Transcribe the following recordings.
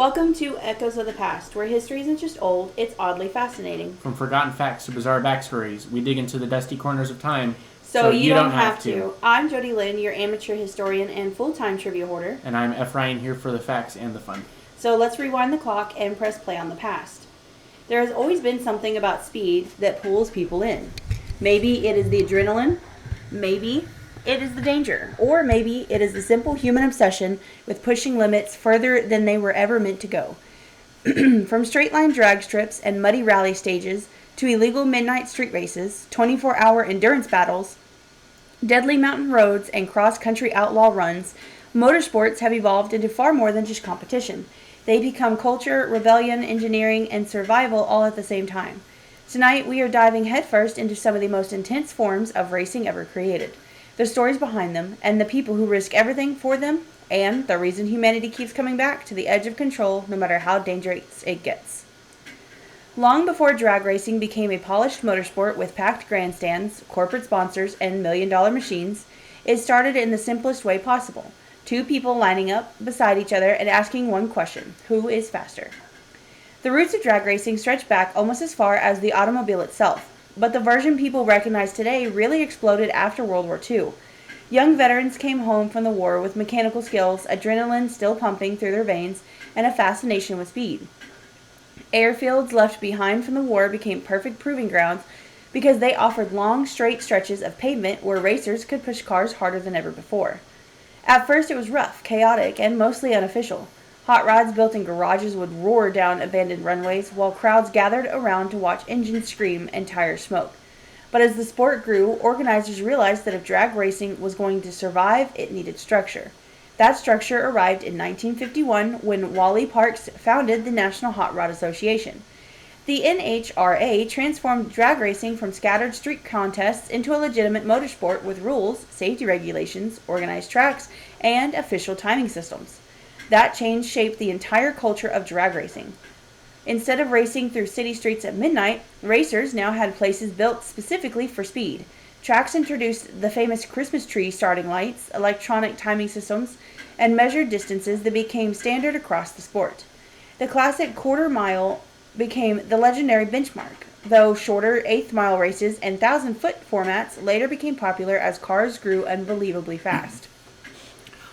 Welcome to Echoes of the Past, where history isn't just old, it's oddly fascinating. From forgotten facts to bizarre backstories, we dig into the dusty corners of time So you don't have to. I'm Jody Lynn, your amateur historian and full-time trivia hoarder. And I'm F. Ryan, here for the facts and the fun. So let's rewind the clock and press play on the past. There has always been something about speed that pulls people in. Maybe it is the adrenaline, maybe it is the danger, or maybe it is the simple human obsession with pushing limits further than they were ever meant to go. From straight-line drag strips and muddy rally stages to illegal midnight street races, 24-hour endurance battles, deadly mountain roads, and cross-country outlaw runs, motorsports have evolved into far more than just competition. They become culture, rebellion, engineering, and survival all at the same time. Tonight, we are diving headfirst into some of the most intense forms of racing ever created, the stories behind them, and the people who risk everything for them, and the reason humanity keeps coming back to the edge of control no matter how dangerous it gets. Long before drag racing became a polished motorsport with packed grandstands, corporate sponsors, and million-dollar machines, it started in the simplest way possible. Two people lining up beside each other and asking one question: who is faster? The roots of drag racing stretch back almost as far as the automobile itself, but the version people recognize today really exploded after World War II. Young veterans came home from the war with mechanical skills, adrenaline still pumping through their veins, and a fascination with speed. Airfields left behind from the war became perfect proving grounds because they offered long, straight stretches of pavement where racers could push cars harder than ever before. At first it was rough, chaotic, and mostly unofficial. Hot rods built in garages would roar down abandoned runways while crowds gathered around to watch engines scream and tires smoke. But as the sport grew, organizers realized that if drag racing was going to survive, it needed structure. That structure arrived in 1951 when Wally Parks founded the National Hot Rod Association. The NHRA transformed drag racing from scattered street contests into a legitimate motorsport with rules, safety regulations, organized tracks, and official timing systems. That change shaped the entire culture of drag racing. Instead of racing through city streets at midnight, racers now had places built specifically for speed. Tracks introduced the famous Christmas tree starting lights, electronic timing systems, and measured distances that became standard across the sport. The classic quarter mile became the legendary benchmark, though shorter eighth-mile races and 1,000-foot formats later became popular as cars grew unbelievably fast.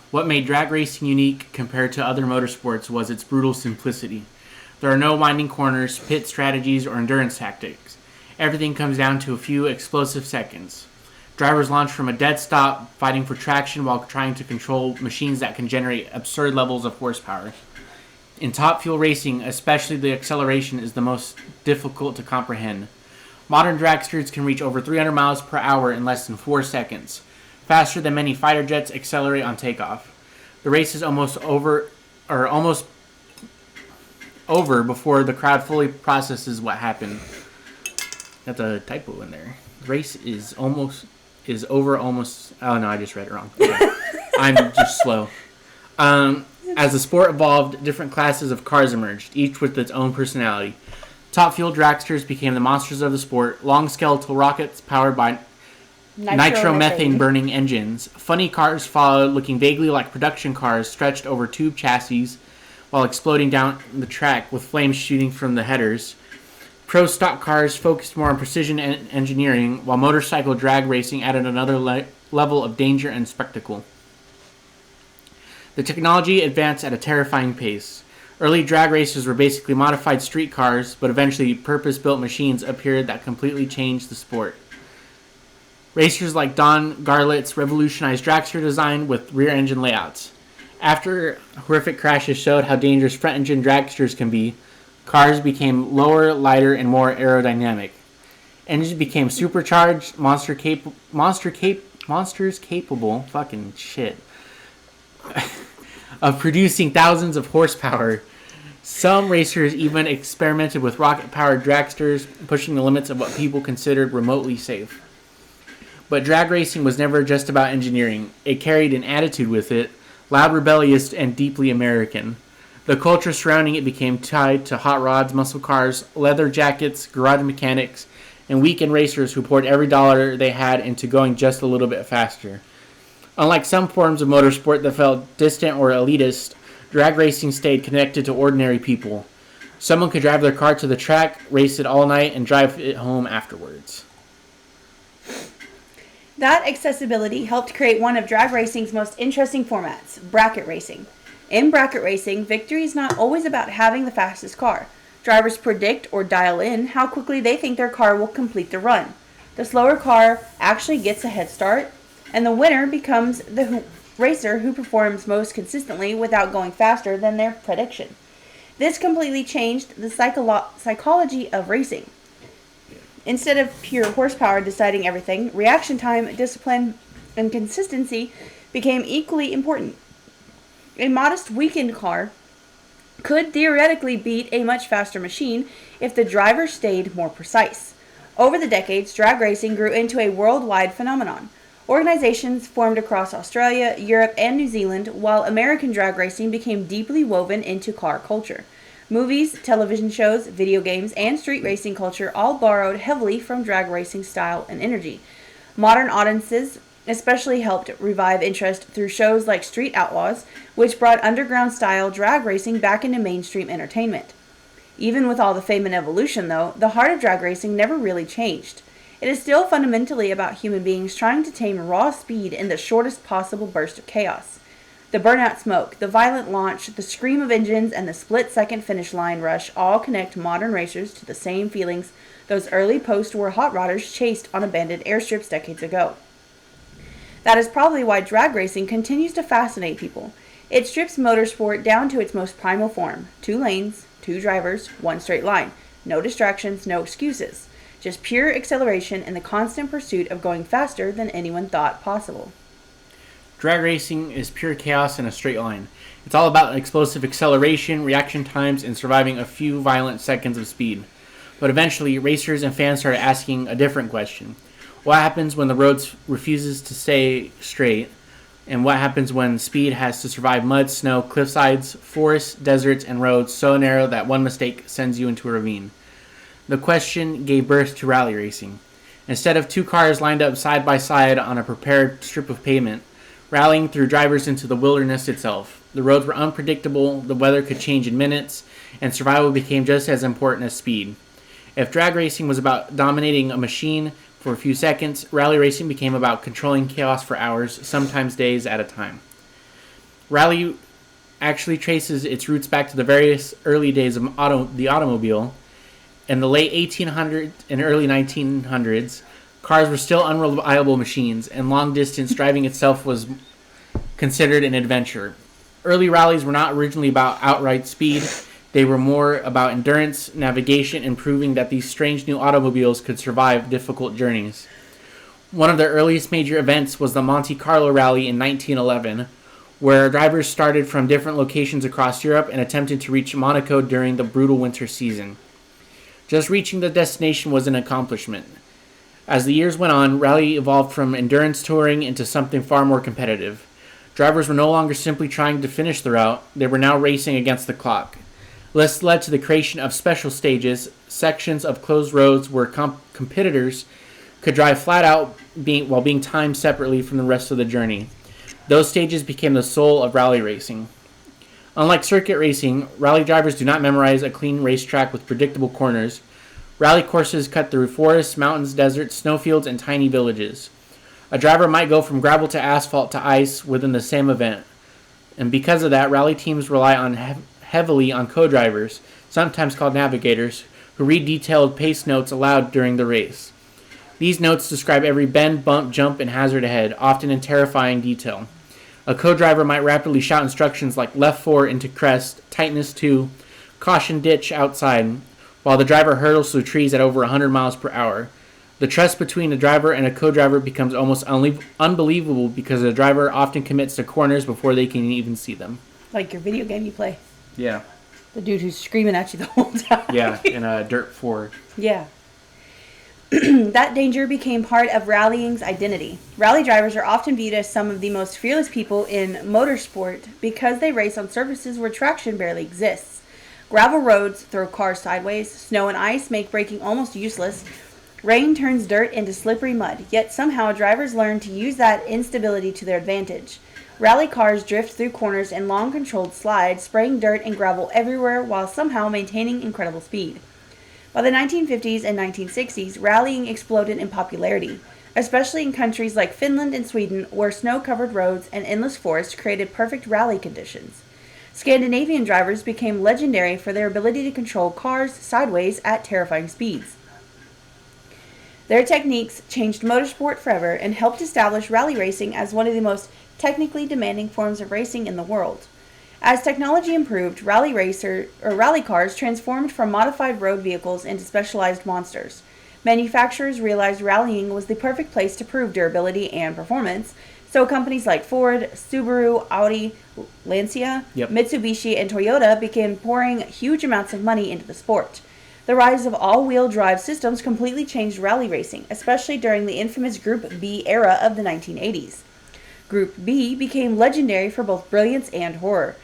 What made drag racing unique compared to other motorsports was its brutal simplicity. There are no winding corners, pit strategies, or endurance tactics. Everything comes down to a few explosive seconds. Drivers launch from a dead stop, fighting for traction while trying to control machines that can generate absurd levels of horsepower. In top fuel racing, especially the acceleration is the most difficult to comprehend. Modern dragsters can reach over 300 miles per hour in less than 4 seconds, faster than many fighter jets accelerate on takeoff. The race is almost over before the crowd fully processes what happened. That's a typo in there. The race is over almost. Oh no, I just read it wrong. Okay. I'm just slow. As the sport evolved, different classes of cars emerged, each with its own personality. Top fuel dragsters became the monsters of the sport. Long skeletal rockets powered by nitromethane burning engines. Funny cars followed, looking vaguely like production cars stretched over tube chassis while exploding down the track with flames shooting from the headers. Pro stock cars focused more on precision and engineering, while motorcycle drag racing added another level of danger and spectacle. The technology advanced at a terrifying pace. Early drag races were basically modified street cars, but eventually purpose-built machines appeared that completely changed the sport. Racers like Don Garlitz revolutionized dragster design with rear-engine layouts. After horrific crashes showed how dangerous front-engine dragsters can be, cars became lower, lighter, and more aerodynamic. Engines became supercharged, monsters capable fucking shit of producing thousands of horsepower. Some racers even experimented with rocket-powered dragsters, pushing the limits of what people considered remotely safe. But drag racing was never just about engineering. It carried an attitude with it, loud, rebellious, and deeply American. The culture surrounding it became tied to hot rods, muscle cars, leather jackets, garage mechanics, and weekend racers who poured every dollar they had into going just a little bit faster. Unlike some forms of motorsport that felt distant or elitist, drag racing stayed connected to ordinary people. Someone could drive their car to the track, race it all night, and drive it home afterwards. That accessibility helped create one of drag racing's most interesting formats, bracket racing. In bracket racing, victory is not always about having the fastest car. Drivers predict or dial in how quickly they think their car will complete the run. The slower car actually gets a head start, and the winner becomes the racer who performs most consistently without going faster than their prediction. This completely changed the psychology of racing. Instead of pure horsepower deciding everything, reaction time, discipline, and consistency became equally important. A modest weekend car could theoretically beat a much faster machine if the driver stayed more precise. Over the decades, drag racing grew into a worldwide phenomenon. Organizations formed across Australia, Europe, and New Zealand, while American drag racing became deeply woven into car culture. Movies, television shows, video games, and street racing culture all borrowed heavily from drag racing style and energy. Modern audiences especially helped revive interest through shows like Street Outlaws, which brought underground-style drag racing back into mainstream entertainment. Even with all the fame and evolution, though, the heart of drag racing never really changed. It is still fundamentally about human beings trying to tame raw speed in the shortest possible burst of chaos. The burnout smoke, the violent launch, the scream of engines, and the split-second finish line rush all connect modern racers to the same feelings those early post-war hot rodders chased on abandoned airstrips decades ago. That is probably why drag racing continues to fascinate people. It strips motorsport down to its most primal form. 2 lanes, 2 drivers, 1 straight line. No distractions, no excuses. Just pure acceleration and the constant pursuit of going faster than anyone thought possible. Drag racing is pure chaos in a straight line. It's all about explosive acceleration, reaction times, and surviving a few violent seconds of speed. But eventually, racers and fans started asking a different question. What happens when the road refuses to stay straight? And what happens when speed has to survive mud, snow, cliffsides, forests, deserts, and roads so narrow that one mistake sends you into a ravine? The question gave birth to rally racing. Instead of 2 cars lined up side by side on a prepared strip of pavement, rallying threw drivers into the wilderness itself. The roads were unpredictable, the weather could change in minutes, and survival became just as important as speed. If drag racing was about dominating a machine for a few seconds, rally racing became about controlling chaos for hours, sometimes days at a time. Rally actually traces its roots back to the various early days of the automobile. In the late 1800s and early 1900s, cars were still unreliable machines, and long-distance driving itself was considered an adventure. Early rallies were not originally about outright speed. They were more about endurance, navigation, and proving that these strange new automobiles could survive difficult journeys. One of the earliest major events was the Monte Carlo Rally in 1911, where drivers started from different locations across Europe and attempted to reach Monaco during the brutal winter season. Just reaching the destination was an accomplishment. As the years went on, rally evolved from endurance touring into something far more competitive. Drivers were no longer simply trying to finish the route, they were now racing against the clock. This led to the creation of special stages, sections of closed roads where competitors could drive flat out while being timed separately from the rest of the journey. Those stages became the soul of rally racing. Unlike circuit racing, rally drivers do not memorize a clean racetrack with predictable corners. Rally courses cut through forests, mountains, deserts, snowfields, and tiny villages. A driver might go from gravel to asphalt to ice within the same event. And because of that, rally teams rely heavily on co-drivers, sometimes called navigators, who read detailed pace notes aloud during the race. These notes describe every bend, bump, jump, and hazard ahead, often in terrifying detail. A co-driver might rapidly shout instructions like left 4 into crest, tightness 2, caution ditch outside, while the driver hurdles through trees at over 100 miles per hour. The trust between a driver and a co-driver becomes almost unbelievable because the driver often commits to corners before they can even see them. Like your video game you play. Yeah. The dude who's screaming at you the whole time. Yeah, in a dirt 4. Yeah. That danger became part of rallying's identity. Rally drivers are often viewed as some of the most fearless people in motorsport because they race on surfaces where traction barely exists. Gravel roads throw cars sideways, snow and ice make braking almost useless, rain turns dirt into slippery mud, yet somehow drivers learn to use that instability to their advantage. Rally cars drift through corners in long controlled slides, spraying dirt and gravel everywhere while somehow maintaining incredible speed. By the 1950s and 1960s, rallying exploded in popularity, especially in countries like Finland and Sweden, where snow-covered roads and endless forests created perfect rally conditions. Scandinavian drivers became legendary for their ability to control cars sideways at terrifying speeds. Their techniques changed motorsport forever and helped establish rally racing as one of the most technically demanding forms of racing in the world. As technology improved, rally cars transformed from modified road vehicles into specialized monsters. Manufacturers realized rallying was the perfect place to prove durability and performance, so companies like Ford, Subaru, Audi, Lancia, Mitsubishi, and Toyota began pouring huge amounts of money into the sport. The rise of all-wheel drive systems completely changed rally racing, especially during the infamous Group B era of the 1980s. Group B became legendary for both brilliance and horror.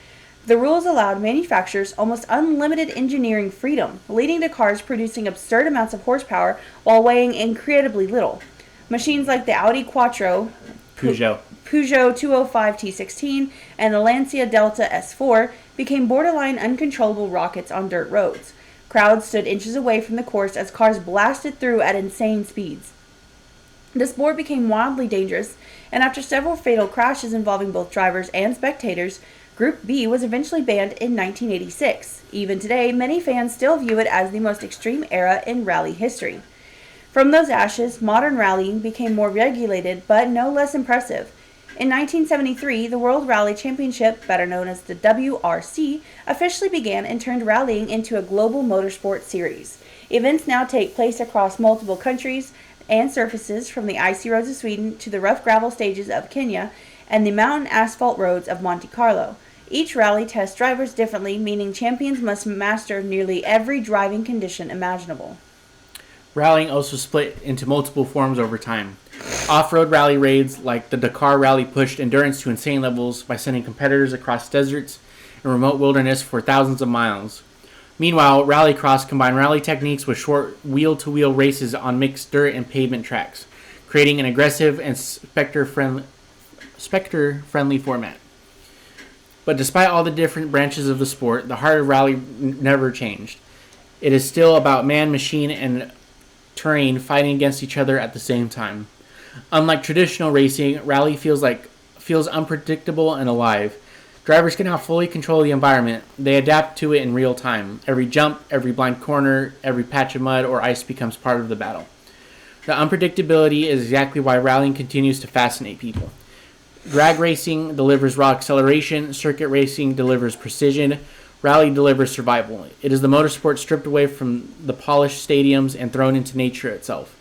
The rules allowed manufacturers almost unlimited engineering freedom, leading to cars producing absurd amounts of horsepower while weighing incredibly little. Machines like the Audi Quattro, Peugeot 205 T16, and the Lancia Delta S4 became borderline uncontrollable rockets on dirt roads. Crowds stood inches away from the course as cars blasted through at insane speeds. The sport became wildly dangerous, and after several fatal crashes involving both drivers and spectators, Group B was eventually banned in 1986. Even today, many fans still view it as the most extreme era in rally history. From those ashes, modern rallying became more regulated but no less impressive. In 1973, the World Rally Championship, better known as the WRC, officially began and turned rallying into a global motorsport series. Events now take place across multiple countries and surfaces, from the icy roads of Sweden to the rough gravel stages of Kenya and the mountain asphalt roads of Monte Carlo. Each rally tests drivers differently, meaning champions must master nearly every driving condition imaginable. Rallying also split into multiple forms over time. Off-road rally raids like the Dakar Rally pushed endurance to insane levels by sending competitors across deserts and remote wilderness for thousands of miles. Meanwhile, rallycross combined rally techniques with short wheel-to-wheel races on mixed dirt and pavement tracks, creating an aggressive and spectator-friendly format. But despite all the different branches of the sport, the heart of rally never changed. It is still about man, machine, and terrain fighting against each other at the same time. Unlike traditional racing, rally feels unpredictable and alive. Drivers can now fully control the environment. They adapt to it in real time. Every jump, every blind corner, every patch of mud or ice becomes part of the battle. The unpredictability is exactly why rallying continues to fascinate people. Drag racing delivers raw acceleration, circuit racing delivers precision, rally delivers survival. It is the motorsport stripped away from the polished stadiums and thrown into nature itself,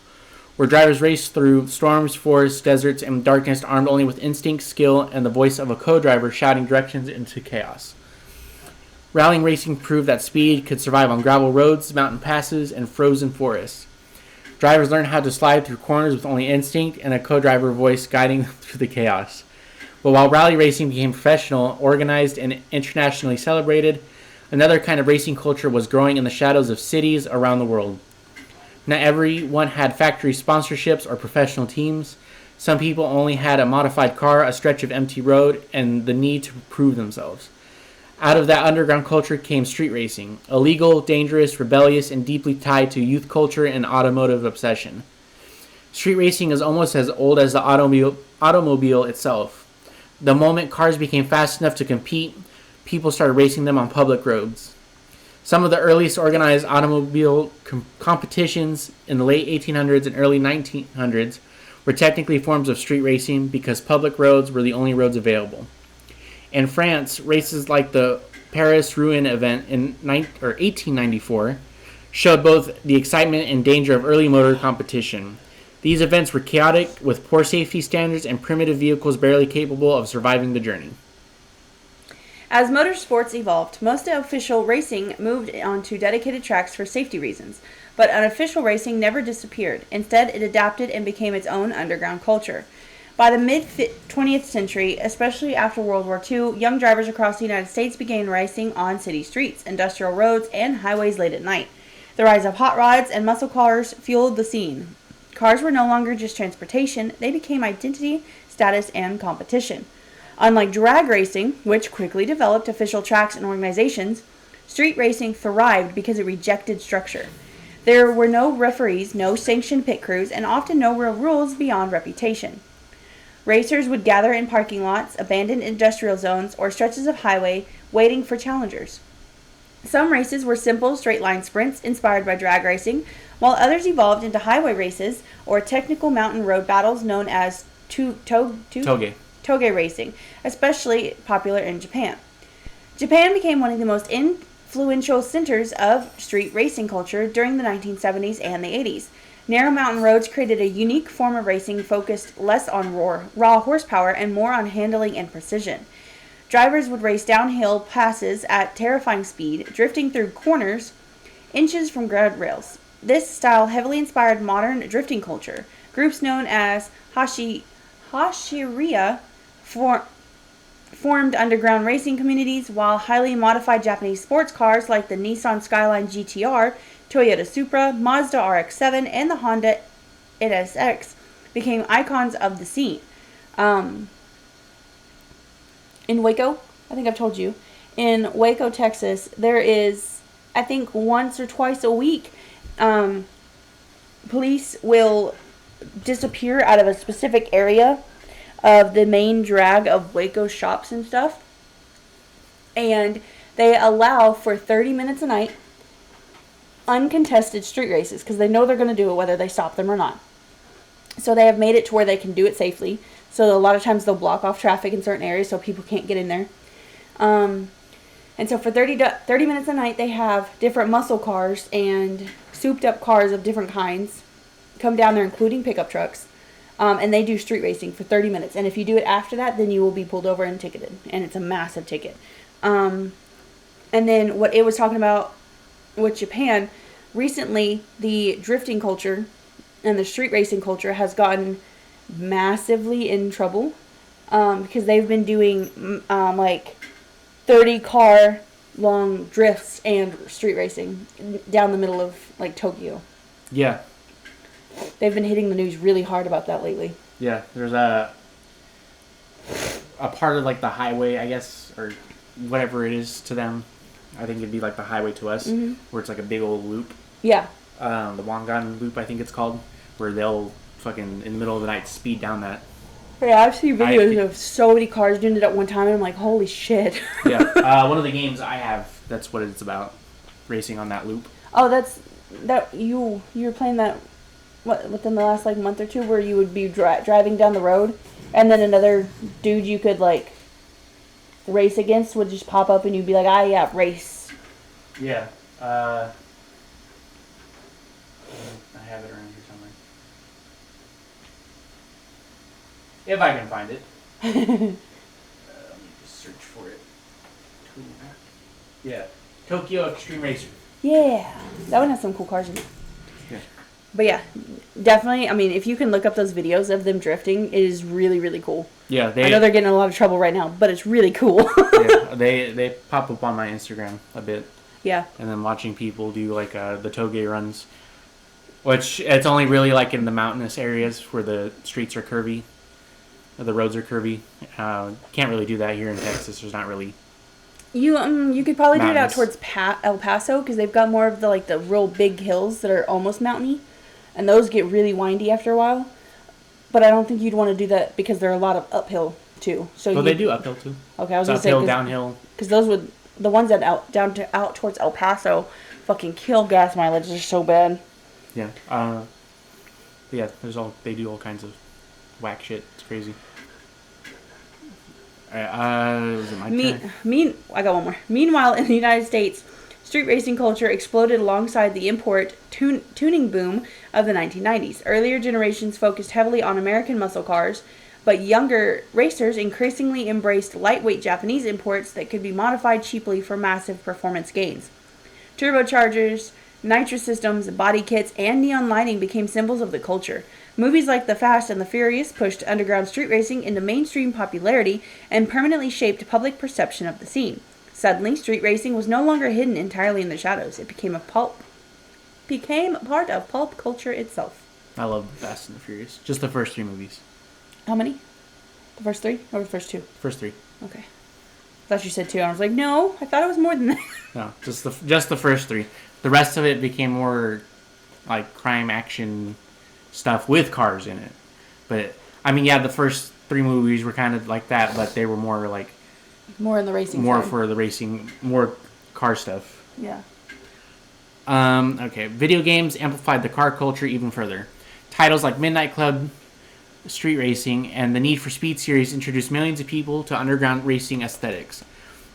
where drivers race through storms, forests, deserts, and darkness armed only with instinct, skill, and the voice of a co-driver shouting directions into chaos. Rallying racing proved that speed could survive on gravel roads, mountain passes, and frozen forests. Drivers learned how to slide through corners with only instinct and a co-driver voice guiding through the chaos. But while rally racing became professional, organized, and internationally celebrated, another kind of racing culture was growing in the shadows of cities around the world. Not everyone had factory sponsorships or professional teams. Some people only had a modified car, a stretch of empty road, and the need to prove themselves. Out of that underground culture came street racing, illegal, dangerous, rebellious, and deeply tied to youth culture and automotive obsession. Street racing is almost as old as the automobile itself. The moment cars became fast enough to compete, people started racing them on public roads. Some of the earliest organized automobile competitions in the late 1800s and early 1900s were technically forms of street racing because public roads were the only roads available. In France, races like the Paris-Rouen event in 1894 showed both the excitement and danger of early motor competition. These events were chaotic, with poor safety standards and primitive vehicles barely capable of surviving the journey. As motorsports evolved, most official racing moved onto dedicated tracks for safety reasons, but unofficial racing never disappeared. Instead, it adapted and became its own underground culture. By the mid-20th century, especially after World War II, young drivers across the United States began racing on city streets, industrial roads, and highways late at night. The rise of hot rods and muscle cars fueled the scene. Cars were no longer just transportation, they became identity, status, and competition. Unlike drag racing, which quickly developed official tracks and organizations, street racing thrived because it rejected structure. There were no referees, no sanctioned pit crews, and often no real rules beyond reputation. Racers would gather in parking lots, abandoned industrial zones, or stretches of highway, waiting for challengers. Some races were simple, straight-line sprints inspired by drag racing, while others evolved into highway races or technical mountain road battles known as toge racing, especially popular in Japan. Japan became one of the most influential centers of street racing culture during the 1970s and the 80s. Narrow mountain roads created a unique form of racing focused less on raw horsepower and more on handling and precision. Drivers would race downhill passes at terrifying speed, drifting through corners inches from guardrails. This style heavily inspired modern drifting culture. Groups known as Hashiria formed underground racing communities, while highly modified Japanese sports cars like the Nissan Skyline GTR, Toyota Supra, Mazda RX-7, and the Honda NSX became icons of the scene. In Waco, I think I've told you, in Waco, Texas, there is, I think, once or twice a week, police will disappear out of a specific area of the main drag of Waco shops and stuff. And they allow for 30 minutes a night uncontested street races because they know they're going to do it whether they stop them or not. So they have made it to where they can do it safely. So a lot of times they'll block off traffic in certain areas so people can't get in there. And so for 30 minutes a night, they have different muscle cars and souped up cars of different kinds come down there, including pickup trucks. And they do street racing for 30 minutes. And if you do it after that, then you will be pulled over and ticketed. And it's a massive ticket. And then what it was talking about with Japan, recently the drifting culture and the street racing culture has gotten massively in trouble because they've been doing like 30 car long drifts and street racing down the middle of like Tokyo. Yeah. They've been hitting the news really hard about that lately. Yeah, there's a part of like the highway, I guess, or whatever it is to them. I think it'd be like the highway to us, where it's like a big old loop. Yeah. The Wangan loop, I think it's called, where they'll fucking in the middle of the night speed down that. Yeah, I've seen videos of so many cars doing it at one time, and I'm like, holy shit. Yeah. One of the games I have, that's what it's about, racing on that loop. Oh, you were playing that within the last like month or two, where you would be driving down the road, and then another dude you could like race against would just pop up, and you'd be like, yeah, race. Yeah. I have it around here somewhere. If I can find it. Let me just search for it. Yeah. Tokyo Extreme Racer. Yeah. That one has some cool cars in it. Yeah. But yeah, definitely, I mean, if you can look up those videos of them drifting, it is really, really cool. Yeah. I know they're getting in a lot of trouble right now, but it's really cool. Yeah. They pop up on my Instagram a bit. Yeah. And then watching people do like the toge runs. Which, it's only really like in the mountainous areas where the streets are curvy. The roads are curvy. Can't really do that here in Texas. There's not really. You could probably mountains. do it out towards El Paso because they've got more of the real big hills that are almost mountainy, and those get really windy after a while. But I don't think you'd want to do that because there are a lot of uphill too. So they do uphill too. Okay, I was it's gonna uphill, say downhill. Because the ones that out towards El Paso fucking kill gas mileage. They're so bad. Yeah. Yeah. They do all kinds of whack shit. It's crazy. Was it my turn? I got one more. Meanwhile, in the United States, street racing culture exploded alongside the import tuning boom of the 1990s. Earlier generations focused heavily on American muscle cars, but younger racers increasingly embraced lightweight Japanese imports that could be modified cheaply for massive performance gains. Turbochargers, nitro systems, body kits, and neon lighting became symbols of the culture. Movies like The Fast and the Furious pushed underground street racing into mainstream popularity and permanently shaped public perception of the scene. Suddenly, street racing was no longer hidden entirely in the shadows. It became part of pulp culture itself. I love The Fast and the Furious. Just the first 3 movies. How many? The first 3 or the first 2? First 3. Okay. I thought you said 2. I was like, no, I thought it was more than that. No, just the first 3. The rest of it became more like crime action stuff with cars in it. But I mean, yeah, the first 3 movies were kind of like that, but they were more like more in the racing. More side. for the racing, more car stuff. Yeah. Okay. Video games amplified the car culture even further. Titles like Midnight Club, Street Racing, and the Need for Speed series introduced millions of people to underground racing aesthetics.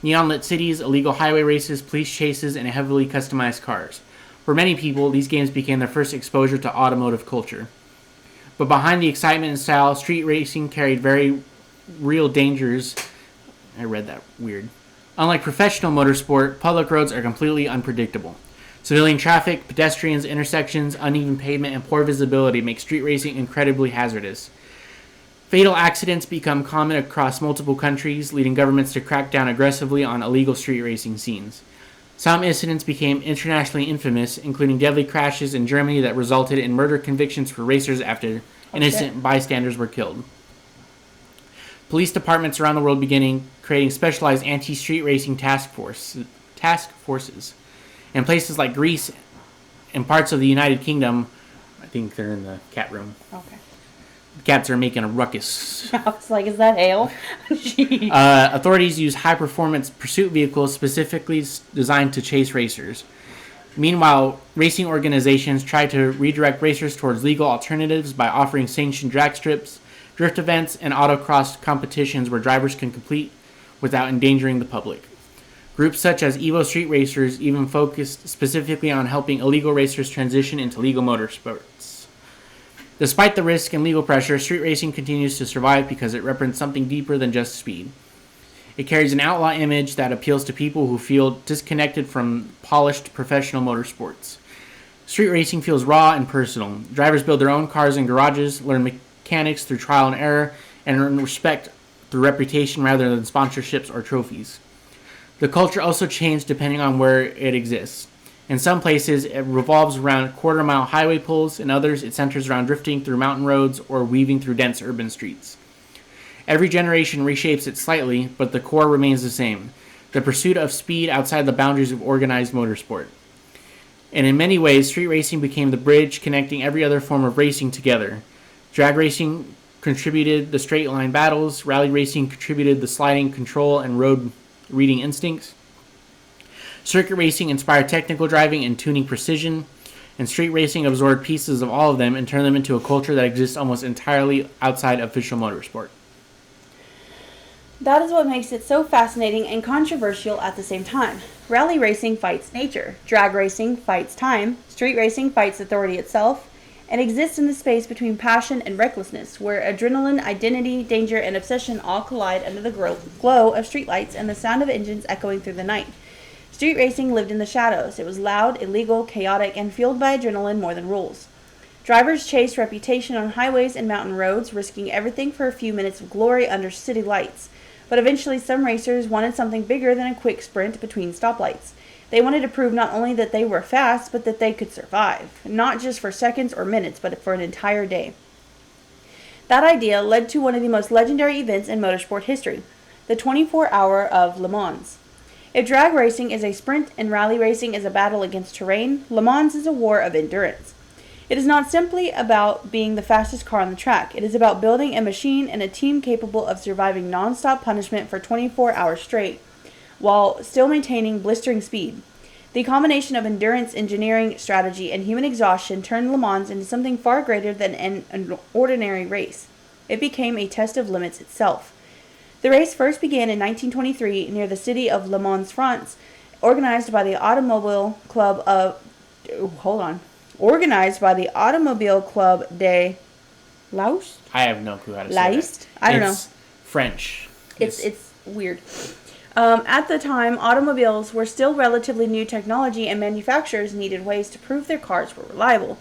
Neon-lit cities, illegal highway races, police chases, and heavily customized cars. For many people, these games became their first exposure to automotive culture. But behind the excitement and style, street racing carried very real dangers. I read that weird. Unlike professional motorsport, public roads are completely unpredictable. Civilian traffic, pedestrians, intersections, uneven pavement, and poor visibility make street racing incredibly hazardous. Fatal accidents become common across multiple countries, leading governments to crack down aggressively on illegal street racing scenes. Some incidents became internationally infamous, including deadly crashes in Germany that resulted in murder convictions for racers after innocent bystanders were killed. Police departments around the world began creating specialized anti-street racing task forces. In places like Greece and parts of the United Kingdom, I think they're in the cat room. Okay. The cats are making a ruckus. I was like, is that hail? Jeez. Authorities use high-performance pursuit vehicles specifically designed to chase racers. Meanwhile, racing organizations try to redirect racers towards legal alternatives by offering sanctioned drag strips, drift events, and autocross competitions where drivers can compete without endangering the public. Groups such as Evo Street Racers even focused specifically on helping illegal racers transition into legal motorsports. Despite the risk and legal pressure, street racing continues to survive because it represents something deeper than just speed. It carries an outlaw image that appeals to people who feel disconnected from polished professional motorsports. Street racing feels raw and personal. Drivers build their own cars in garages, learn mechanics through trial and error, and earn respect through reputation rather than sponsorships or trophies. The culture also changed depending on where it exists. In some places, it revolves around quarter-mile highway pulls. In others, it centers around drifting through mountain roads or weaving through dense urban streets. Every generation reshapes it slightly, but the core remains the same: the pursuit of speed outside the boundaries of organized motorsport. And in many ways, street racing became the bridge connecting every other form of racing together. Drag racing contributed the straight-line battles, rally racing contributed the sliding control and road reading instincts. Circuit racing inspired technical driving and tuning precision, and street racing absorbed pieces of all of them and turned them into a culture that exists almost entirely outside official motorsport. That is what makes it so fascinating and controversial at the same time. Rally racing fights nature, drag racing fights time, street racing fights authority itself, and exists in the space between passion and recklessness, where adrenaline, identity, danger, and obsession all collide under the glow of streetlights and the sound of engines echoing through the night. Street racing lived in the shadows. It was loud, illegal, chaotic, and fueled by adrenaline more than rules. Drivers chased reputation on highways and mountain roads, risking everything for a few minutes of glory under city lights. But eventually some racers wanted something bigger than a quick sprint between stoplights. They wanted to prove not only that they were fast, but that they could survive. Not just for seconds or minutes, but for an entire day. That idea led to one of the most legendary events in motorsport history, the 24-hour of Le Mans. If drag racing is a sprint and rally racing is a battle against terrain, Le Mans is a war of endurance. It is not simply about being the fastest car on the track. It is about building a machine and a team capable of surviving non-stop punishment for 24 hours straight, while still maintaining blistering speed. The combination of endurance, engineering, strategy, and human exhaustion turned Le Mans into something far greater than an ordinary race. It became a test of limits itself. The race first began in 1923 near the city of Le Mans, France, organized by the Automobile Club de Laust? I have no clue how to say that. Laist? I don't know. It's French. It's weird. At the time, automobiles were still relatively new technology, and manufacturers needed ways to prove their cars were reliable.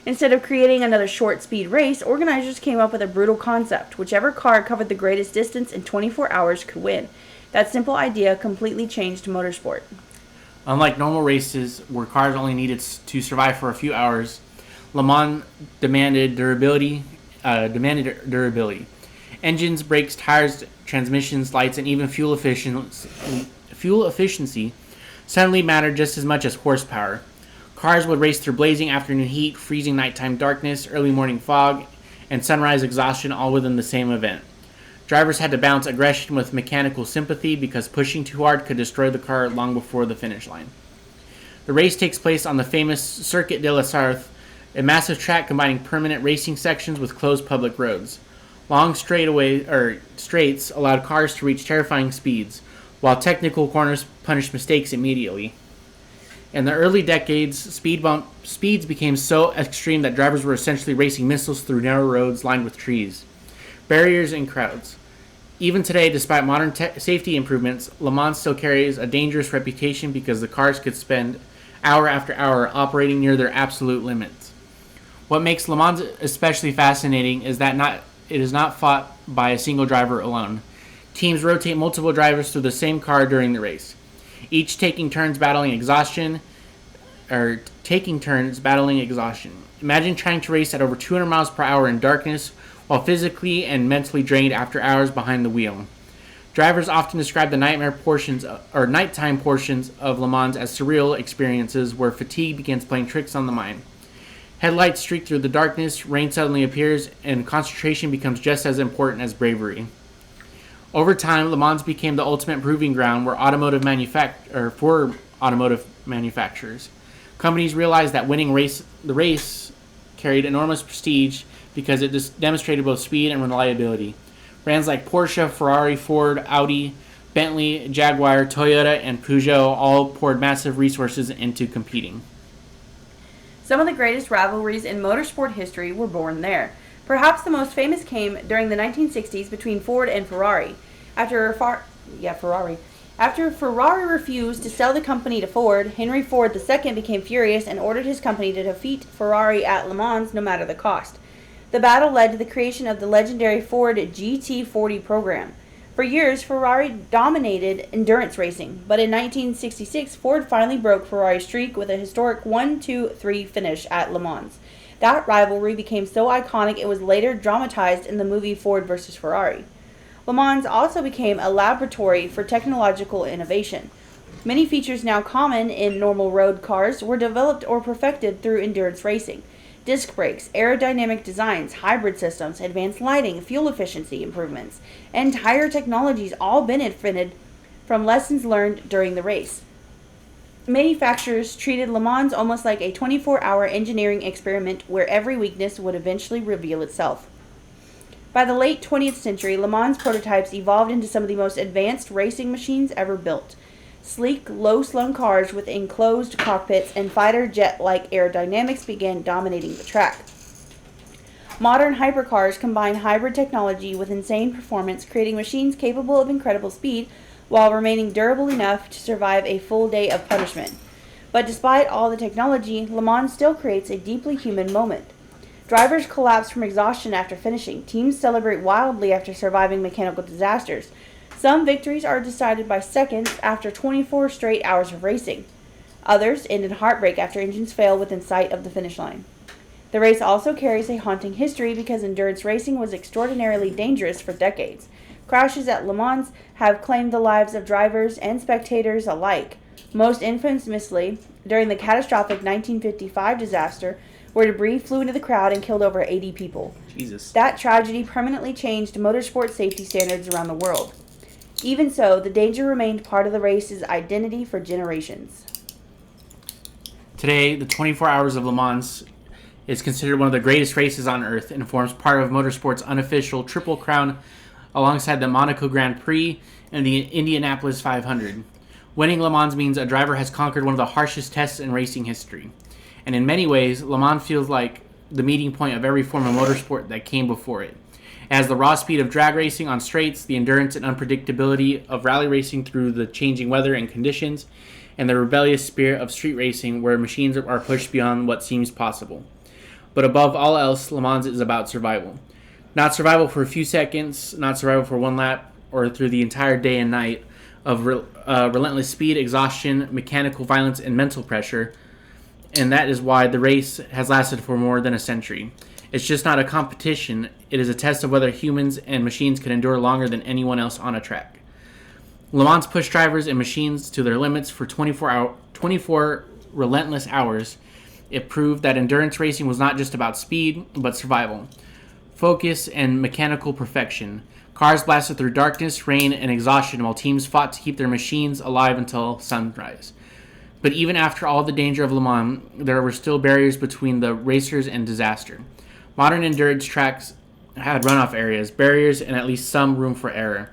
Instead of creating another short-speed race, organizers came up with a brutal concept. Whichever car covered the greatest distance in 24 hours could win. That simple idea completely changed motorsport. Unlike normal races, where cars only needed to survive for a few hours, Le Mans demanded durability. And Engines, brakes, tires, transmissions, lights, and even fuel efficiency suddenly mattered just as much as horsepower. Cars would race through blazing afternoon heat, freezing nighttime darkness, early morning fog, and sunrise exhaustion all within the same event. Drivers had to balance aggression with mechanical sympathy because pushing too hard could destroy the car long before the finish line. The race takes place on the famous Circuit de la Sarthe, a massive track combining permanent racing sections with closed public roads. Long straights allowed cars to reach terrifying speeds, while technical corners punished mistakes immediately. In the early decades, speeds became so extreme that drivers were essentially racing missiles through narrow roads lined with trees, barriers, and crowds. Even today, despite modern safety improvements, Le Mans still carries a dangerous reputation because the cars could spend hour after hour operating near their absolute limits. What makes Le Mans especially fascinating is that it is not fought by a single driver alone. Teams rotate multiple drivers through the same car during the race, each taking turns battling exhaustion. Imagine trying to race at over 200 miles per hour in darkness while physically and mentally drained after hours behind the wheel. Drivers often describe the nighttime portions of Le Mans as surreal experiences where fatigue begins playing tricks on the mind. Headlights streak through the darkness, rain suddenly appears, and concentration becomes just as important as bravery. Over time, Le Mans became the ultimate proving ground for automotive manufacturers. Companies realized that winning the race carried enormous prestige because it demonstrated both speed and reliability. Brands like Porsche, Ferrari, Ford, Audi, Bentley, Jaguar, Toyota, and Peugeot all poured massive resources into competing. Some of the greatest rivalries in motorsport history were born there. Perhaps the most famous came during the 1960s between Ford and Ferrari. After Ferrari refused to sell the company to Ford, Henry Ford II became furious and ordered his company to defeat Ferrari at Le Mans no matter the cost. The battle led to the creation of the legendary Ford GT40 program. For years, Ferrari dominated endurance racing, but in 1966, Ford finally broke Ferrari's streak with a historic 1-2-3 finish at Le Mans. That rivalry became so iconic it was later dramatized in the movie Ford vs. Ferrari. Le Mans also became a laboratory for technological innovation. Many features now common in normal road cars were developed or perfected through endurance racing. Disc brakes, aerodynamic designs, hybrid systems, advanced lighting, fuel efficiency improvements, and tire technologies all benefited from lessons learned during the race. Manufacturers treated Le Mans almost like a 24-hour engineering experiment where every weakness would eventually reveal itself. By the late 20th century, Le Mans prototypes evolved into some of the most advanced racing machines ever built. Sleek, low-slung cars with enclosed cockpits and fighter jet-like aerodynamics began dominating the track. Modern hypercars combine hybrid technology with insane performance, creating machines capable of incredible speed while remaining durable enough to survive a full day of punishment. But despite all the technology, Le Mans still creates a deeply human moment. Drivers collapse from exhaustion after finishing. Teams celebrate wildly after surviving mechanical disasters. Some victories are decided by seconds after 24 straight hours of racing. Others end in heartbreak after engines fail within sight of the finish line. The race also carries a haunting history because endurance racing was extraordinarily dangerous for decades. Crashes at Le Mans have claimed the lives of drivers and spectators alike. Most infamously, during the catastrophic 1955 disaster, where debris flew into the crowd and killed over 80 people. Jesus. That tragedy permanently changed motorsport safety standards around the world. Even so, the danger remained part of the race's identity for generations. Today, the 24 Hours of Le Mans is considered one of the greatest races on Earth and forms part of motorsport's unofficial Triple Crown alongside the Monaco Grand Prix and the Indianapolis 500. Winning Le Mans means a driver has conquered one of the harshest tests in racing history. And in many ways, Le Mans feels like the meeting point of every form of motorsport that came before it. It has the raw speed of drag racing on straights, the endurance and unpredictability of rally racing through the changing weather and conditions, and the rebellious spirit of street racing where machines are pushed beyond what seems possible. But above all else, Le Mans is about survival. Not survival for a few seconds, not survival for one lap, or through the entire day and night of relentless speed, exhaustion, mechanical violence, and mental pressure. And that is why the race has lasted for more than a century. It's just not a competition. It is a test of whether humans and machines can endure longer than anyone else on a track. Le Mans pushed drivers and machines to their limits for 24 relentless hours. It proved that endurance racing was not just about speed, but survival, focus, and mechanical perfection. Cars blasted through darkness, rain, and exhaustion while teams fought to keep their machines alive until sunrise. But even after all the danger of Le Mans, there were still barriers between the racers and disaster. Modern endurance tracks had runoff areas, barriers, and at least some room for error.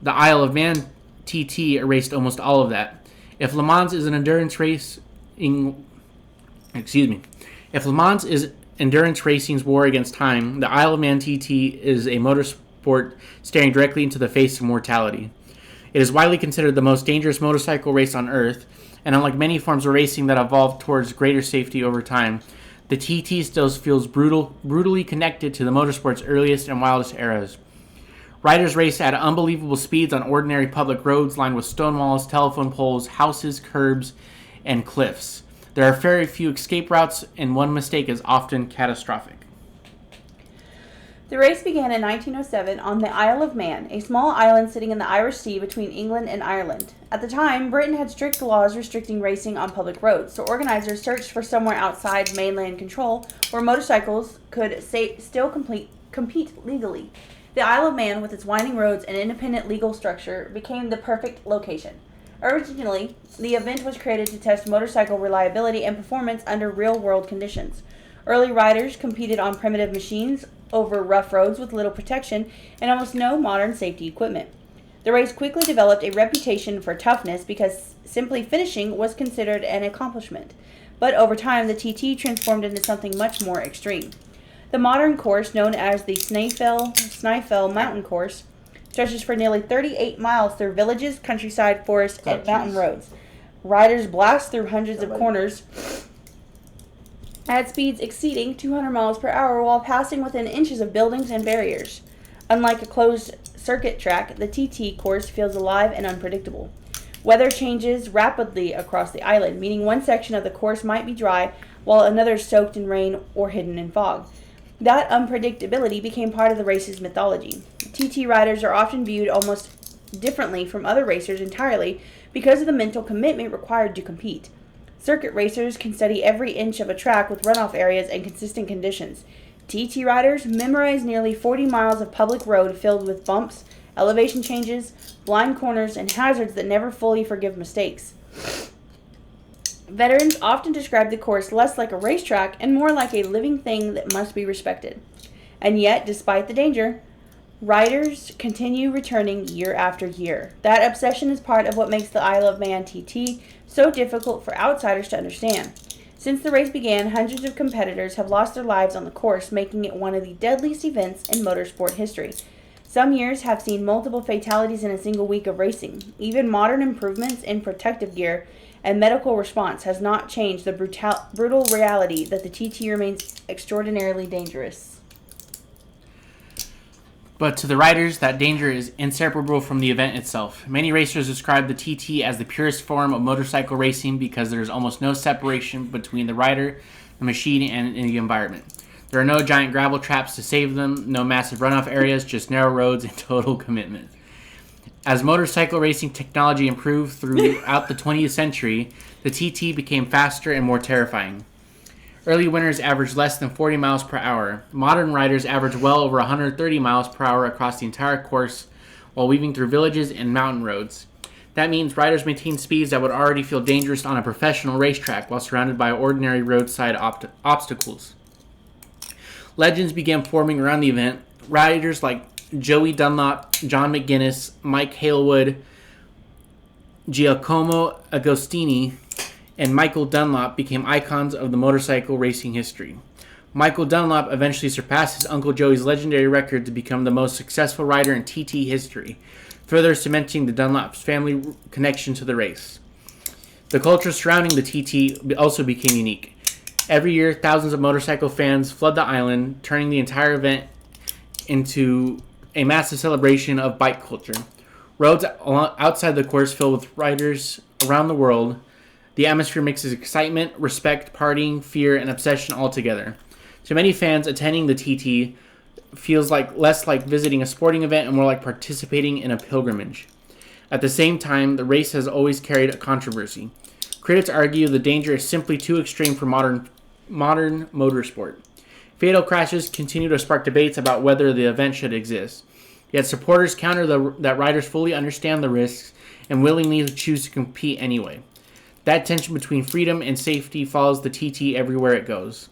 The Isle of Man TT erased almost all of that. If Le Mans is endurance racing's war against time, the Isle of Man TT is a motorsport staring directly into the face of mortality. It is widely considered the most dangerous motorcycle race on Earth, and unlike many forms of racing that evolved towards greater safety over time, the TT still feels brutally connected to the motorsport's earliest and wildest eras. Riders race at unbelievable speeds on ordinary public roads lined with stone walls, telephone poles, houses, curbs, and cliffs. There are very few escape routes, and one mistake is often catastrophic. The race began in 1907 on the Isle of Man, a small island sitting in the Irish Sea between England and Ireland. At the time, Britain had strict laws restricting racing on public roads, so organizers searched for somewhere outside mainland control where motorcycles could still compete legally. The Isle of Man, with its winding roads and independent legal structure, became the perfect location. Originally, the event was created to test motorcycle reliability and performance under real-world conditions. Early riders competed on primitive machines over rough roads with little protection and almost no modern safety equipment. The race quickly developed a reputation for toughness because simply finishing was considered an accomplishment. But over time, the TT transformed into something much more extreme. The modern course, known as the Snaefell Mountain Course, stretches for nearly 38 miles through villages, countryside, forests, and mountain roads. Riders blast through hundreds of corners at speeds exceeding 200 miles per hour while passing within inches of buildings and barriers. Unlike a closed circuit track, the TT course feels alive and unpredictable. Weather changes rapidly across the island, meaning one section of the course might be dry while another is soaked in rain or hidden in fog. That unpredictability became part of the race's mythology. TT riders are often viewed almost differently from other racers entirely because of the mental commitment required to compete. Circuit racers can study every inch of a track with runoff areas and consistent conditions. TT riders memorize nearly 40 miles of public road filled with bumps, elevation changes, blind corners, and hazards that never fully forgive mistakes. Veterans often describe the course less like a racetrack and more like a living thing that must be respected. And yet, despite the danger, riders continue returning year after year. That obsession is part of what makes the Isle of Man TT so difficult for outsiders to understand. Since the race began, hundreds of competitors have lost their lives on the course, making it one of the deadliest events in motorsport history. Some years have seen multiple fatalities in a single week of racing. Even modern improvements in protective gear and medical response has not changed the brutal reality that the TT remains extraordinarily dangerous. But to the riders, that danger is inseparable from the event itself. Many racers describe the TT as the purest form of motorcycle racing because there is almost no separation between the rider, the machine, and the environment. There are no giant gravel traps to save them, no massive runoff areas, just narrow roads and total commitment. As motorcycle racing technology improved throughout the 20th century, the TT became faster and more terrifying. Early winners averaged less than 40 miles per hour. Modern riders average well over 130 miles per hour across the entire course while weaving through villages and mountain roads. That means riders maintain speeds that would already feel dangerous on a professional racetrack while surrounded by ordinary roadside obstacles. Legends began forming around the event. Riders like Joey Dunlop, John McGuinness, Mike Halewood, Giacomo Agostini, and Michael Dunlop became icons of the motorcycle racing history. Michael Dunlop eventually surpassed his Uncle Joey's legendary record to become the most successful rider in TT history, further cementing the Dunlop's family connection to the race. The culture surrounding the TT also became unique. Every year, thousands of motorcycle fans flood the island, turning the entire event into a massive celebration of bike culture. Roads outside the course fill with riders around the world. The atmosphere mixes excitement, respect, partying, fear, and obsession all together. To many fans, attending the TT feels less like visiting a sporting event and more like participating in a pilgrimage. At the same time, the race has always carried a controversy. Critics argue the danger is simply too extreme for modern motorsport. Fatal crashes continue to spark debates about whether the event should exist. Yet supporters counter that riders fully understand the risks and willingly choose to compete anyway. That tension between freedom and safety follows the TT everywhere it goes.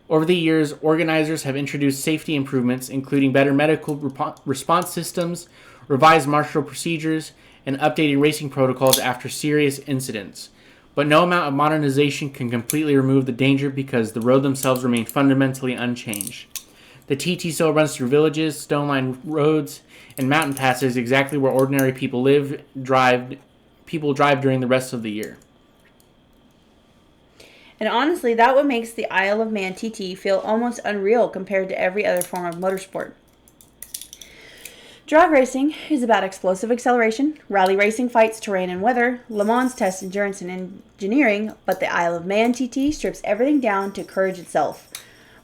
Over the years, organizers have introduced safety improvements, including better medical response systems, revised marshal procedures, and updating racing protocols after serious incidents. But no amount of modernization can completely remove the danger because the road themselves remain fundamentally unchanged. The TT still runs through villages, stone-lined roads, and mountain passes exactly where ordinary people drive during the rest of the year. And honestly, that what makes the Isle of Man TT feel almost unreal compared to every other form of motorsport. Drag racing is about explosive acceleration, rally racing fights terrain and weather, Le Mans tests endurance and engineering, but the Isle of Man TT strips everything down to courage itself.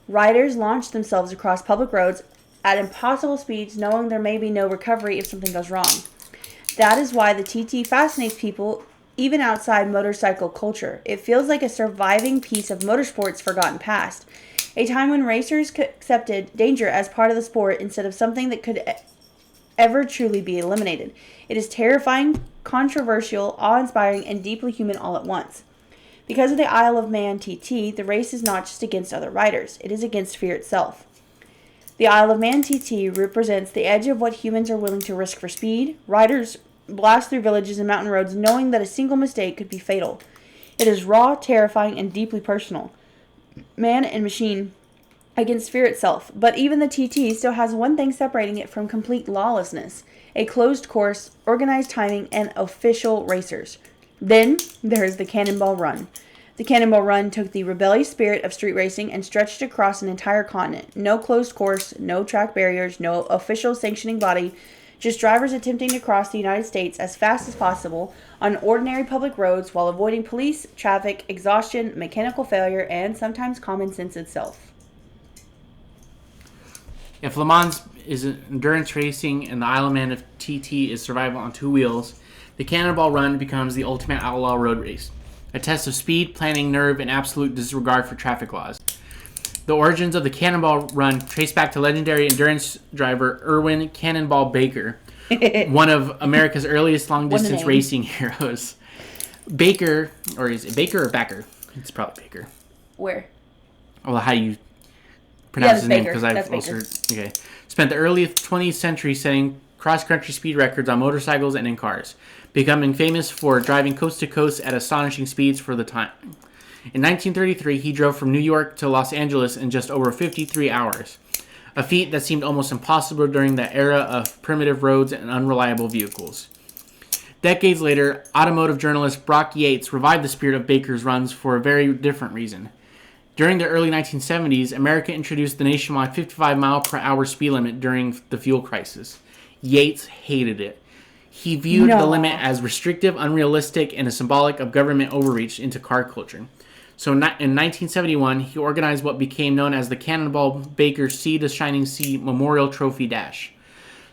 Riders launch themselves across public roads at impossible speeds, knowing there may be no recovery if something goes wrong. That is why the TT fascinates people even outside motorcycle culture. It feels like a surviving piece of motorsport's forgotten past, a time when racers accepted danger as part of the sport instead of something that could ever truly be eliminated. It is terrifying, controversial, awe-inspiring, and deeply human all at once. Because of the Isle of Man TT, the race is not just against other riders, it is against fear itself. The Isle of Man TT represents the edge of what humans are willing to risk for speed. Riders blast through villages and mountain roads knowing that a single mistake could be fatal. It is raw, terrifying, and deeply personal. Man and machine against fear itself, but even the TT still has one thing separating it from complete lawlessness: a closed course, organized timing, and official racers. Then there is the Cannonball Run. The Cannonball Run took the rebellious spirit of street racing and stretched it across an entire continent. No closed course, no track barriers, no official sanctioning body, just drivers attempting to cross the United States as fast as possible on ordinary public roads while avoiding police, traffic, exhaustion, mechanical failure, and sometimes common sense itself. If Le Mans is endurance racing and the Isle of Man of TT is survival on two wheels, the Cannonball Run becomes the ultimate outlaw road race, a test of speed, planning, nerve, and absolute disregard for traffic laws. The origins of the Cannonball Run trace back to legendary endurance driver Erwin Cannonball Baker, one of America's earliest long-distance racing heroes. Baker, or is it Baker or Backer? It's probably Baker. Where? Well, how do you pronounce his name? Baker. Because I've also heard. Okay. Spent the early 20th century setting cross-country speed records on motorcycles and in cars, becoming famous for driving coast to coast at astonishing speeds for the time. In 1933, he drove from New York to Los Angeles in just over 53 hours, a feat that seemed almost impossible during the era of primitive roads and unreliable vehicles. Decades later, automotive journalist Brock Yates revived the spirit of Baker's runs for a very different reason. During the early 1970s, America introduced the nationwide 55-mile-per-hour speed limit during the fuel crisis. Yates hated it. He viewed the limit as restrictive, unrealistic, and a symbolic of government overreach into car culture. So in 1971, he organized what became known as the Cannonball Baker Sea to Shining Sea Memorial Trophy Dash.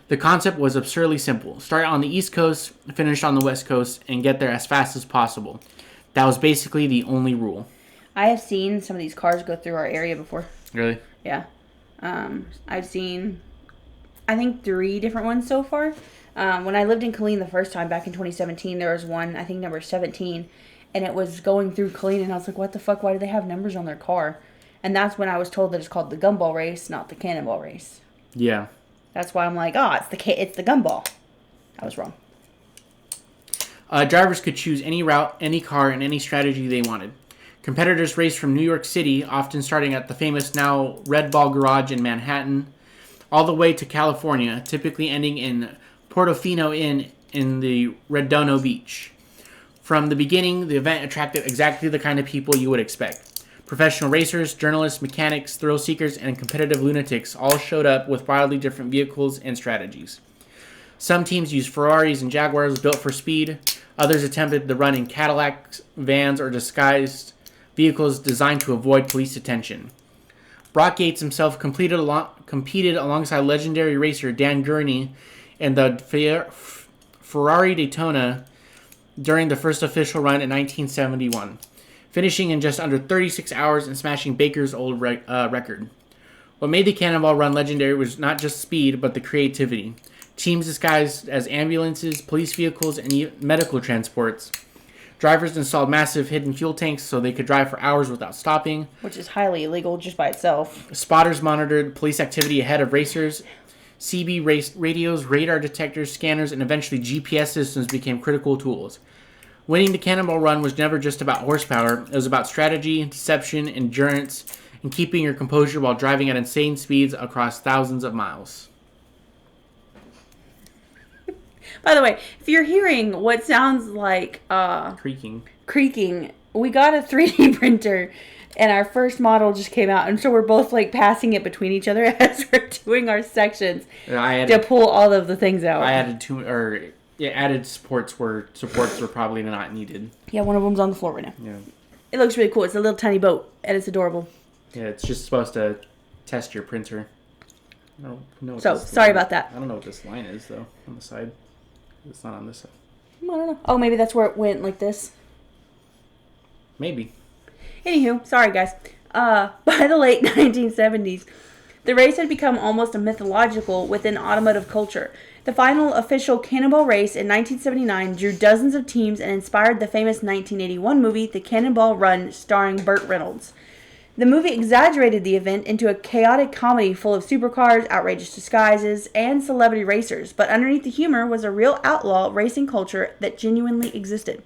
The concept was absurdly simple. Start on the East Coast, finish on the West Coast, and get there as fast as possible. That was basically the only rule. I have seen some of these cars go through our area before. Really? Yeah. I've seen, I think, 3 different ones so far. When I lived in Killeen the first time back in 2017, there was one, I think number 17, and it was going through Killeen, and I was like, what the fuck, why do they have numbers on their car? And that's when I was told that it's called the Gumball Race, not the Cannonball Race. Yeah. That's why I'm like, it's the Gumball. I was wrong. Drivers could choose any route, any car, and any strategy they wanted. Competitors raced from New York City, often starting at the famous now Red Ball Garage in Manhattan, all the way to California, typically ending in Portofino Inn in the Redondo Beach. From the beginning, the event attracted exactly the kind of people you would expect. Professional racers, journalists, mechanics, thrill seekers, and competitive lunatics all showed up with wildly different vehicles and strategies. Some teams used Ferraris and Jaguars built for speed. Others attempted the run in Cadillacs, vans, or disguised vehicles designed to avoid police attention. Brock Yates himself competed alongside legendary racer Dan Gurney in the Ferrari Daytona during the first official run in 1971, finishing in just under 36 hours and smashing Baker's old record. What made the Cannonball Run legendary was not just speed, but the creativity. Teams disguised as ambulances, police vehicles, and even medical transports. Drivers installed massive hidden fuel tanks so they could drive for hours without stopping. Which is highly illegal just by itself. Spotters monitored police activity ahead of racers. CB radios, radar detectors, scanners, and eventually GPS systems became critical tools. Winning the Cannonball Run was never just about horsepower. It was about strategy, deception, endurance, and keeping your composure while driving at insane speeds across thousands of miles. By the way, if you're hearing what sounds like creaking, we got a 3D printer and our first model just came out, and so we're both like passing it between each other as we're doing our sections to pull all of the things out. I added supports were probably not needed. Yeah, one of them's on the floor right now. Yeah. It looks really cool. It's a little tiny boat and it's adorable. Yeah, it's just supposed to test your printer. I don't know. So, sorry about that. I don't know what this line is though on the side. It's not on this side. I don't know. Oh, maybe that's where it went like this. Maybe. Anywho, sorry guys. By the late 1970s, the race had become almost mythological within automotive culture. The final official Cannonball race in 1979 drew dozens of teams and inspired the famous 1981 movie, The Cannonball Run, starring Burt Reynolds. The movie exaggerated the event into a chaotic comedy full of supercars, outrageous disguises, and celebrity racers, but underneath the humor was a real outlaw racing culture that genuinely existed.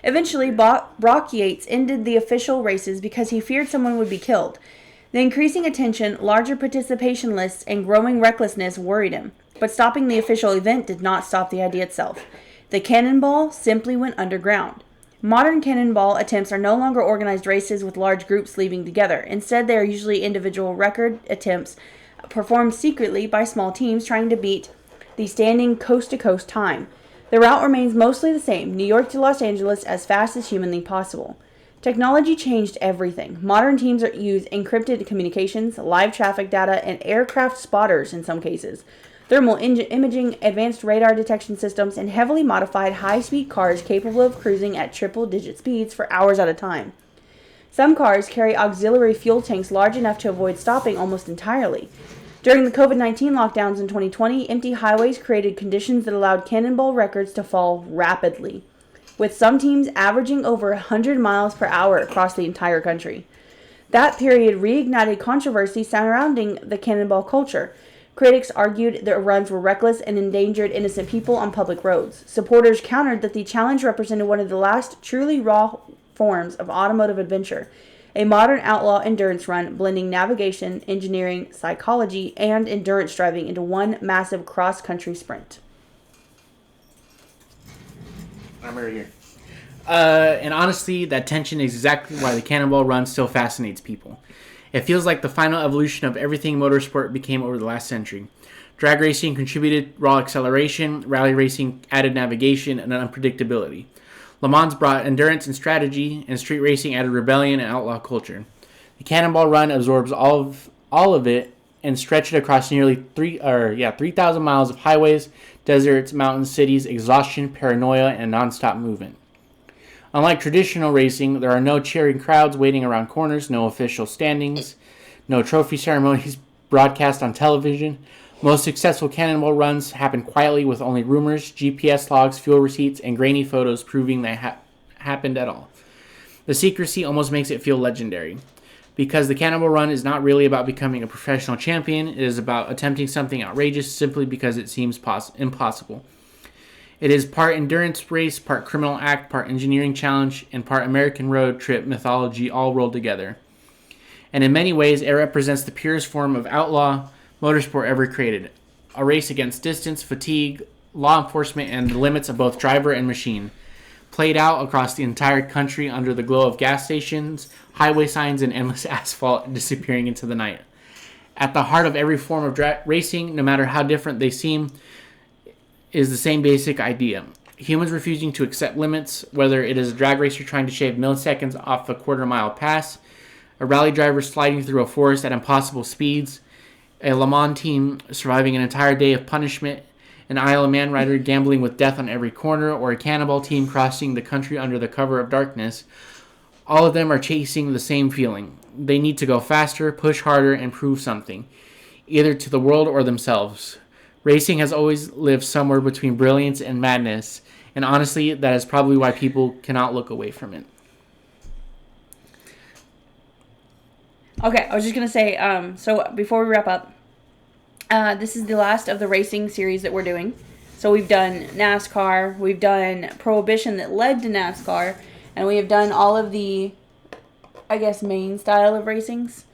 Eventually, Brock Yates ended the official races because he feared someone would be killed. The increasing attention, larger participation lists, and growing recklessness worried him, but stopping the official event did not stop the idea itself. The Cannonball simply went underground. Modern cannonball attempts are no longer organized races with large groups leaving together. Instead, they are usually individual record attempts performed secretly by small teams trying to beat the standing coast-to-coast time. The route remains mostly the same, New York to Los Angeles, as fast as humanly possible. Technology changed everything. Modern teams use encrypted communications, live traffic data, and aircraft spotters in some cases. Thermal imaging, advanced radar detection systems, and heavily modified high-speed cars capable of cruising at triple-digit speeds for hours at a time. Some cars carry auxiliary fuel tanks large enough to avoid stopping almost entirely. During the COVID-19 lockdowns in 2020, empty highways created conditions that allowed cannonball records to fall rapidly, with some teams averaging over 100 miles per hour across the entire country. That period reignited controversy surrounding the cannonball culture. Critics argued their runs were reckless and endangered innocent people on public roads. Supporters countered that the challenge represented one of the last truly raw forms of automotive adventure, a modern outlaw endurance run blending navigation, engineering, psychology, and endurance driving into one massive cross-country sprint. I'm right here. And honestly, that tension is exactly why the Cannonball Run still fascinates people. It feels like the final evolution of everything motorsport became over the last century. Drag racing contributed raw acceleration, rally racing added navigation and unpredictability. Le Mans brought endurance and strategy, and street racing added rebellion and outlaw culture. The Cannonball Run absorbs all of it and stretched it across nearly 3,000 miles of highways, deserts, mountains, cities, exhaustion, paranoia, and nonstop movement. Unlike traditional racing, there are no cheering crowds waiting around corners, no official standings, no trophy ceremonies broadcast on television. Most successful Cannonball runs happen quietly with only rumors, GPS logs, fuel receipts, and grainy photos proving they happened at all. The secrecy almost makes it feel legendary. Because the Cannonball Run is not really about becoming a professional champion, it is about attempting something outrageous simply because it seems impossible. It is part endurance race, part criminal act, part engineering challenge, and part American road trip mythology all rolled together. And in many ways, it represents the purest form of outlaw motorsport ever created. A race against distance, fatigue, law enforcement, and the limits of both driver and machine. Played out across the entire country under the glow of gas stations, highway signs, and endless asphalt disappearing into the night. At the heart of every form of racing, no matter how different they seem, is the same basic idea. Humans refusing to accept limits, whether it is a drag racer trying to shave milliseconds off a quarter-mile pass, a rally driver sliding through a forest at impossible speeds, a Le Mans team surviving an entire day of punishment, an Isle of Man rider gambling with death on every corner, or a cannonball team crossing the country under the cover of darkness, all of them are chasing the same feeling. They need to go faster, push harder, and prove something, either to the world or themselves. Racing has always lived somewhere between brilliance and madness, and honestly, that is probably why people cannot look away from it. Okay, I was just going to say, so before we wrap up, this is the last of the racing series that we're doing. So we've done NASCAR, we've done Prohibition that led to NASCAR, and we have done all of the, I guess, main style of racings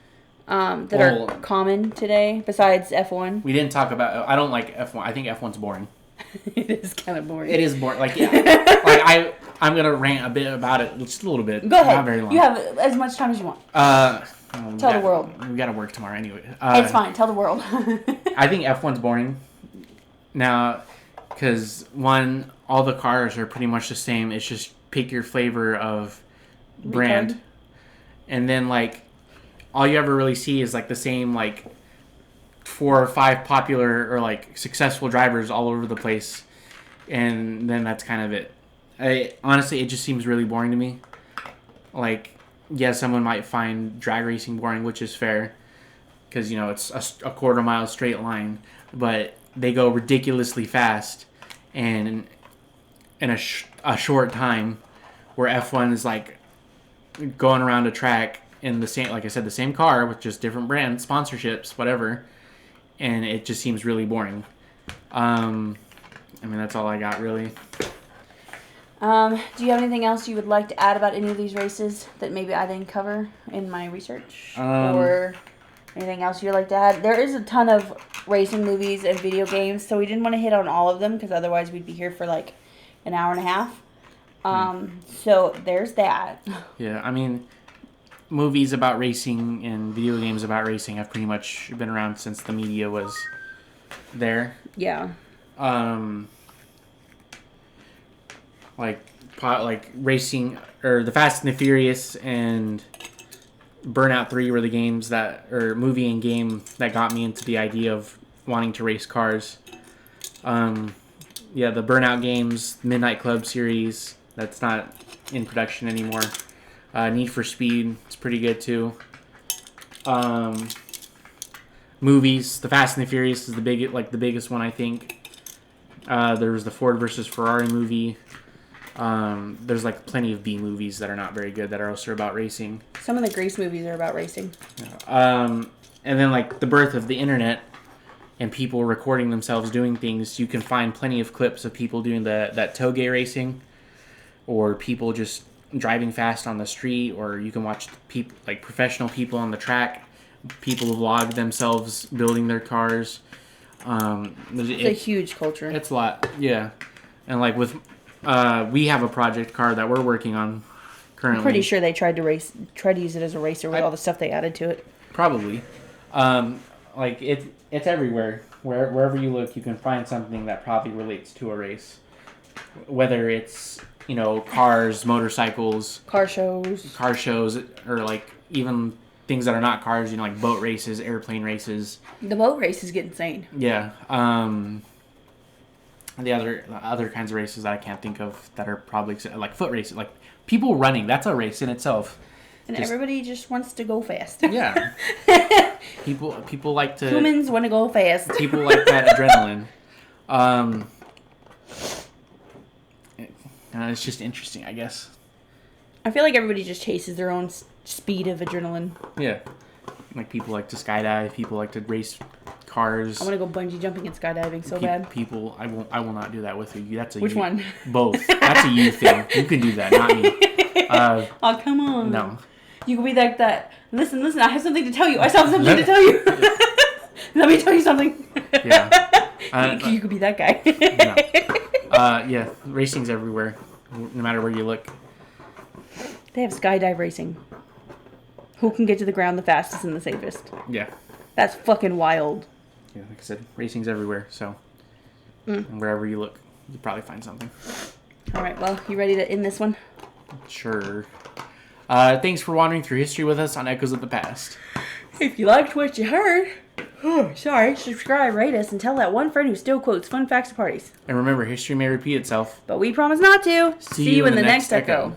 that are common today, besides F1. We didn't talk about... I don't like F1. I think F1's boring. It is kind of boring. It is boring. Like, yeah. I'm going to rant a bit about it. Just a little bit. Go ahead. Not very long. You have as much time as you want. Tell the world. We got to work tomorrow anyway. It's fine. Tell the world. I think F1's boring. Now, because, one, all the cars are pretty much the same. It's just pick your flavor of brand. Retard. And then, like, all you ever really see is, like, the same, like, 4 or 5 popular or, like, successful drivers all over the place. And then that's kind of it. Honestly, it just seems really boring to me. Like, yeah, someone might find drag racing boring, which is fair. Because, you know, it's a quarter mile straight line. But they go ridiculously fast. And in a short time, where F1 is, like, going around a track in the same, like I said, the same car with just different brand sponsorships, whatever, and it just seems really boring. I mean, that's all I got, really. Do you have anything else you would like to add about any of these races that maybe I didn't cover in my research? Or anything else you'd like to add? There is a ton of racing movies and video games, so we didn't want to hit on all of them because otherwise we'd be here for like an hour and a half. So there's that. Yeah, I mean, movies about racing and video games about racing have pretty much been around since the media was there. Yeah. Like racing, or the Fast and the Furious and Burnout 3 were the games that, or movie and game that got me into the idea of wanting to race cars. Yeah, the Burnout games, Midnight Club series, that's not in production anymore. Need for Speed, it's pretty good too. Movies, the Fast and the Furious is the biggest one, I think. There was the Ford versus Ferrari movie. There's like plenty of B movies that are not very good that are also about racing. Some of the Grease movies are about racing. And then like the birth of the internet and people recording themselves doing things, you can find plenty of clips of people doing that toge racing, or people just driving fast on the street, or you can watch people like professional people on the track, people vlog themselves building their cars. It's a huge culture. It's a lot, yeah. And like with we have a project car that we're working on currently. I'm pretty sure they tried to use it as a racer with all the stuff they added to it. Probably. Like it's everywhere. Wherever you look, you can find something that probably relates to a race. Whether it's, you know, cars, motorcycles, car shows, or like even things that are not cars, you know, like boat races, airplane races. The boat races get insane. Yeah. The other kinds of races that I can't think of that are probably like foot races, like people running. That's a race in itself. And everybody just wants to go fast. Yeah. People like to. Humans want to go fast. People like that adrenaline. It's just interesting, I guess. I feel like everybody just chases their own speed of adrenaline. Yeah. Like people like to skydive. People like to race cars. I want to go bungee jumping and skydiving so bad. People, I will not do that with you. That's a Which one? Both. That's a you thing. You can do that, not me. Oh, come on. No. You can be like that. Listen, I have something to tell you. I still have something to tell you. Let me tell you something. Yeah. You could be that guy. No. Yeah, racing's everywhere, no matter where you look. They have skydive racing. Who can get to the ground the fastest and the safest? Yeah. That's fucking wild. Yeah, like I said, racing's everywhere, so and wherever you look, you'll probably find something. All right, well, you ready to end this one? Sure. Thanks for wandering through history with us on Echoes of the Past. If you liked what you heard, subscribe, rate us, and tell that one friend who still quotes fun facts at parties. And remember, history may repeat itself. But we promise not to. See you in the next Echo.